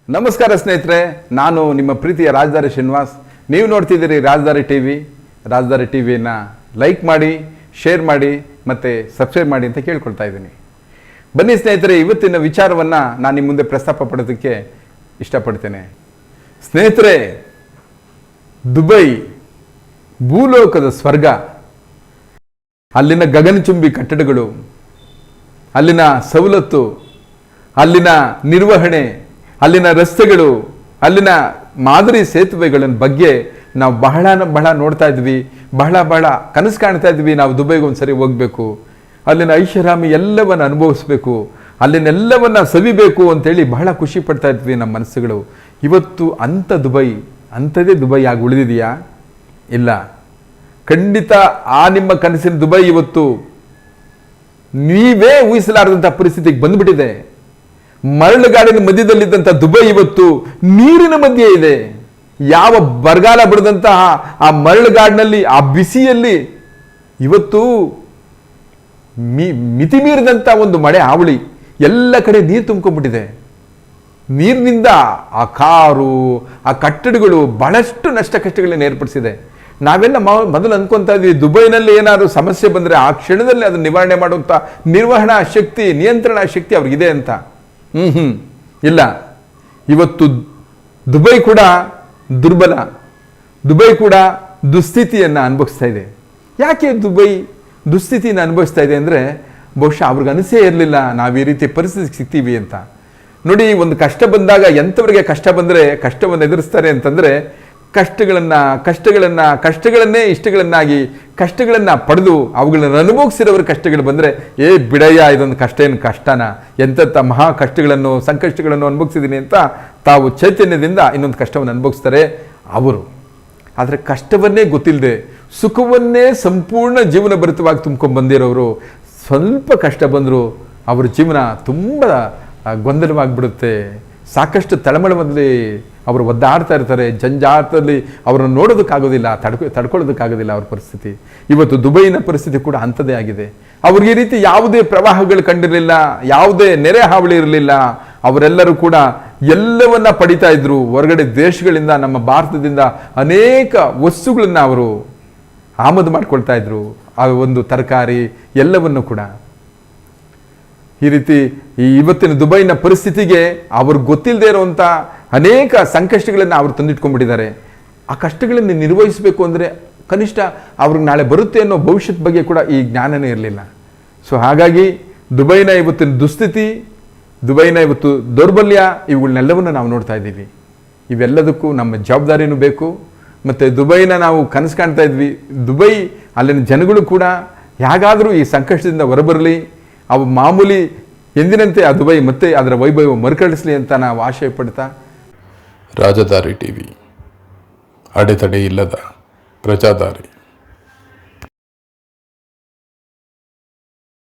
ನಮಸ್ಕಾರ ಸ್ನೇಹಿತರೆ, ನಾನು ನಿಮ್ಮ ಪ್ರೀತಿಯ ರಾಜಧಾರಿ ಶ್ರೀನಿವಾಸ್. ನೀವು ನೋಡ್ತಿದ್ದೀರಿ ರಾಜಧಾರಿ ಟಿವಿ. ರಾಜಧಾರಿ ಟಿವಿನ ಲೈಕ್ ಮಾಡಿ, ಶೇರ್ ಮಾಡಿ ಮತ್ತು ಸಬ್ಸ್ಕ್ರೈಬ್ ಮಾಡಿ ಅಂತ ಕೇಳ್ಕೊಳ್ತಾ ಇದ್ದೀನಿ. ಬನ್ನಿ ಸ್ನೇಹಿತರೆ, ಇವತ್ತಿನ ವಿಚಾರವನ್ನು ನಾನು ನಿಮ್ಮ ಮುಂದೆ ಪ್ರಸ್ತಾಪ ಪಡೋದಕ್ಕೆ ಇಷ್ಟಪಡ್ತೇನೆ. ಸ್ನೇಹಿತರೆ, ದುಬೈ ಭೂಲೋಕದ ಸ್ವರ್ಗ. ಅಲ್ಲಿನ ಗಗನಚುಂಬಿ ಕಟ್ಟಡಗಳು, ಅಲ್ಲಿನ ಸವಲತ್ತು, ಅಲ್ಲಿನ ನಿರ್ವಹಣೆ, ಅಲ್ಲಿನ ರಸ್ತೆಗಳು, ಅಲ್ಲಿನ ಮಾದರಿ ಸೇತುವೆಗಳ ಬಗ್ಗೆ ನಾವು ಬಹಳ ನೋಡ್ತಾ ಇದ್ವಿ, ಬಹಳ ಕನಸು ಕಾಣ್ತಾ ಇದ್ವಿ. ನಾವು ದುಬೈಗೆ ಒಂದ್ಸರಿ ಹೋಗಬೇಕು, ಅಲ್ಲಿನ ಐಷಾರಾಮಿ ಎಲ್ಲವನ್ನು ಅನುಭವಿಸ್ಬೇಕು, ಅಲ್ಲಿನೆಲ್ಲವನ್ನು ಸವಿಬೇಕು ಅಂತೇಳಿ ಬಹಳ ಖುಷಿ ಪಡ್ತಾ ಇದ್ವಿ ನಮ್ಮ ಮನಸ್ಸುಗಳು. ಇವತ್ತು ಅಂಥದ್ದೇ ದುಬೈ ಆಗಿ ಉಳಿದಿದೆಯಾ? ಇಲ್ಲ, ಖಂಡಿತ ಆ ನಿಮ್ಮ ಕನಸಿನ ದುಬೈ ಇವತ್ತು ನೀವೇ ಊಹಿಸಲಾರದಂಥ ಪರಿಸ್ಥಿತಿಗೆ ಬಂದ್ಬಿಟ್ಟಿದೆ. ಮರಳುಗಾಡಿನ ಮಧ್ಯದಲ್ಲಿದ್ದಂಥ ದುಬೈ ಇವತ್ತು ನೀರಿನ ಮಧ್ಯೆ ಇದೆ. ಯಾವ ಬರಗಾಲ ಬಡದಂತಹ ಆ ಮರಳುಗಾಡಿನಲ್ಲಿ, ಆ ಬಿಸಿಯಲ್ಲಿ ಇವತ್ತು ಮಿತಿ ಮೀರಿದಂಥ ಒಂದು ಮಳೆ ಹಾವಳಿ, ಎಲ್ಲ ಕಡೆ ನೀರು ತುಂಬ್ಕೊಂಡ್ಬಿಟ್ಟಿದೆ. ನೀರಿನಿಂದ ಆ ಕಾರು, ಆ ಕಟ್ಟಡಗಳು ಬಹಳಷ್ಟು ನಷ್ಟ ಕಷ್ಟಗಳನ್ನ ಏರ್ಪಡಿಸಿದೆ. ನಾವೆಲ್ಲ ಮೊದಲು ಅಂದ್ಕೊತಾ ಇದ್ವಿ, ದುಬೈನಲ್ಲಿ ಏನಾದರೂ ಸಮಸ್ಯೆ ಬಂದರೆ ಆ ಕ್ಷಣದಲ್ಲಿ ಅದನ್ನು ನಿವಾರಣೆ ಮಾಡುವಂಥ ನಿರ್ವಹಣಾ ಶಕ್ತಿ, ನಿಯಂತ್ರಣಾ ಶಕ್ತಿ ಅವ್ರಿಗಿದೆ ಅಂತ. ಇಲ್ಲ, ಇವತ್ತು ದುಬೈ ಕೂಡ ದುರ್ಬಲ, ದುಬೈ ಕೂಡ ದುಸ್ಥಿತಿಯನ್ನು ಅನುಭವಿಸ್ತಾ ಇದೆ. ಯಾಕೆ ದುಬೈ ದುಸ್ಥಿತಿಯನ್ನು ಅನುಭವಿಸ್ತಾ ಇದೆ ಅಂದರೆ, ಬಹುಶಃ ಅವ್ರಿಗೆ ಅನಿಸೇ ಇರಲಿಲ್ಲ ನಾವು ಈ ರೀತಿ ಪರಿಸ್ಥಿತಿಗೆ ಸಿಗ್ತೀವಿ ಅಂತ. ನೋಡಿ, ಒಂದು ಕಷ್ಟ ಬಂದಾಗ ಎಂಥವರಿಗೆ ಕಷ್ಟ ಬಂದರೆ ಕಷ್ಟವನ್ನು ಎದುರಿಸ್ತಾರೆ ಅಂತಂದರೆ, ಕಷ್ಟಗಳನ್ನೇ ಇಷ್ಟಗಳನ್ನಾಗಿ ಕಷ್ಟಗಳನ್ನು ಪಡೆದು ಅವುಗಳನ್ನು ಅನುಭವಿಸಿರೋರ ಕಷ್ಟಗಳು ಬಂದರೆ, ಬಿಡಯ್ಯ, ಇದೊಂದು ಕಷ್ಟನ, ಎಂಥ ಮಹಾ ಕಷ್ಟಗಳನ್ನು ಸಂಕಷ್ಟಗಳನ್ನು ಅನುಭವಿಸಿದ್ದೀನಿ ಅಂತ ತಾವು ಚೈತನ್ಯದಿಂದ ಇನ್ನೊಂದು ಕಷ್ಟವನ್ನು ಅನುಭವಿಸ್ತಾರೆ ಅವರು. ಆದರೆ ಕಷ್ಟವನ್ನೇ ಗೊತ್ತಿಲ್ಲದೆ ಸುಖವನ್ನೇ ಸಂಪೂರ್ಣ ಜೀವನ ಭರಿತವಾಗಿ ತುಂಬ್ಕೊಂಡು ಬಂದಿರೋರು, ಸ್ವಲ್ಪ ಕಷ್ಟ ಬಂದರೂ ಅವ್ರ ಜೀವನ ತುಂಬ ಗೊಂದಲವಾಗಿಬಿಡುತ್ತೆ. ಸಾಕಷ್ಟು ತಳಮಳದಲ್ಲಿ ಅವರು ಒದ್ದಾಡ್ತಾ ಇರ್ತಾರೆ. ಜಂಜಾಟದಲ್ಲಿ ಅವರನ್ನು ನೋಡೋದಕ್ಕಾಗೋದಿಲ್ಲ, ತಡ್ಕೊಳ್ಳೋದಕ್ಕಾಗೋದಿಲ್ಲ ಅವ್ರ ಪರಿಸ್ಥಿತಿ. ಇವತ್ತು ದುಬೈನ ಪರಿಸ್ಥಿತಿ ಕೂಡ ಅಂಥದ್ದೇ ಆಗಿದೆ. ಅವ್ರಿಗೆ ಈ ರೀತಿ ಯಾವುದೇ ಪ್ರವಾಹಗಳು ಕಂಡಿರಲಿಲ್ಲ, ಯಾವುದೇ ನೆರೆ ಹಾವಳಿ ಇರಲಿಲ್ಲ. ಅವರೆಲ್ಲರೂ ಕೂಡ ಎಲ್ಲವನ್ನ ಪಡಿತಾ ಇದ್ರು. ಹೊರಗಡೆ ದೇಶಗಳಿಂದ, ನಮ್ಮ ಭಾರತದಿಂದ ಅನೇಕ ವಸ್ತುಗಳನ್ನು ಅವರು ಆಮದು ಮಾಡ್ಕೊಳ್ತಾ ಇದ್ರು. ಆ ಒಂದು ತರಕಾರಿ ಎಲ್ಲವನ್ನು ಕೂಡ. ಈ ರೀತಿ ಇವತ್ತಿನ ದುಬೈನ ಪರಿಸ್ಥಿತಿಗೆ ಅವ್ರಿಗೆ ಗೊತ್ತಿಲ್ಲದೆ ಇರುವಂಥ ಅನೇಕ ಸಂಕಷ್ಟಗಳನ್ನು ಅವರು ತಂದಿಟ್ಕೊಂಡ್ಬಿಟ್ಟಿದ್ದಾರೆ. ಆ ಕಷ್ಟಗಳನ್ನು ನಿರ್ವಹಿಸಬೇಕು ಅಂದರೆ ಕನಿಷ್ಠ ಅವ್ರಿಗೆ ನಾಳೆ ಬರುತ್ತೆ ಅನ್ನೋ ಭವಿಷ್ಯದ ಬಗ್ಗೆ ಕೂಡ ಈ ಜ್ಞಾನನೇ ಇರಲಿಲ್ಲ. ಸೊ ಹಾಗಾಗಿ ದುಬೈನ ಇವತ್ತಿನ ದುಸ್ಥಿತಿ, ದುಬೈನ ಇವತ್ತು ದೌರ್ಬಲ್ಯ, ಇವುಗಳನ್ನೆಲ್ಲವನ್ನು ನಾವು ನೋಡ್ತಾ ಇದ್ದೀವಿ. ಇವೆಲ್ಲದಕ್ಕೂ ನಮ್ಮ ಜವಾಬ್ದಾರಿನೂ ಬೇಕು. ಮತ್ತು ದುಬೈನ ನಾವು ಕನಸು ಕಾಣ್ತಾ ಇದ್ವಿ. ದುಬೈ, ಅಲ್ಲಿನ ಜನಗಳು ಕೂಡ ಹೇಗಾದರೂ ಈ ಸಂಕಷ್ಟದಿಂದ ಹೊರಬರಲಿ, ಅವು ಮಾಮೂಲಿ ಎಂದಿನಂತೆ ಆ ದುಬೈ ಮತ್ತೆ ಅದರ ವೈಭವ ಮರುಕಳಿಸಲಿ ಅಂತ ನಾವು ಆಶಯ ಪಡ್ತಾ. ರಾಜಧಾರಿ ಟಿವಿ, ಅಡೆತಡೆ ಇಲ್ಲದ ಪ್ರಜಾದಾರಿ.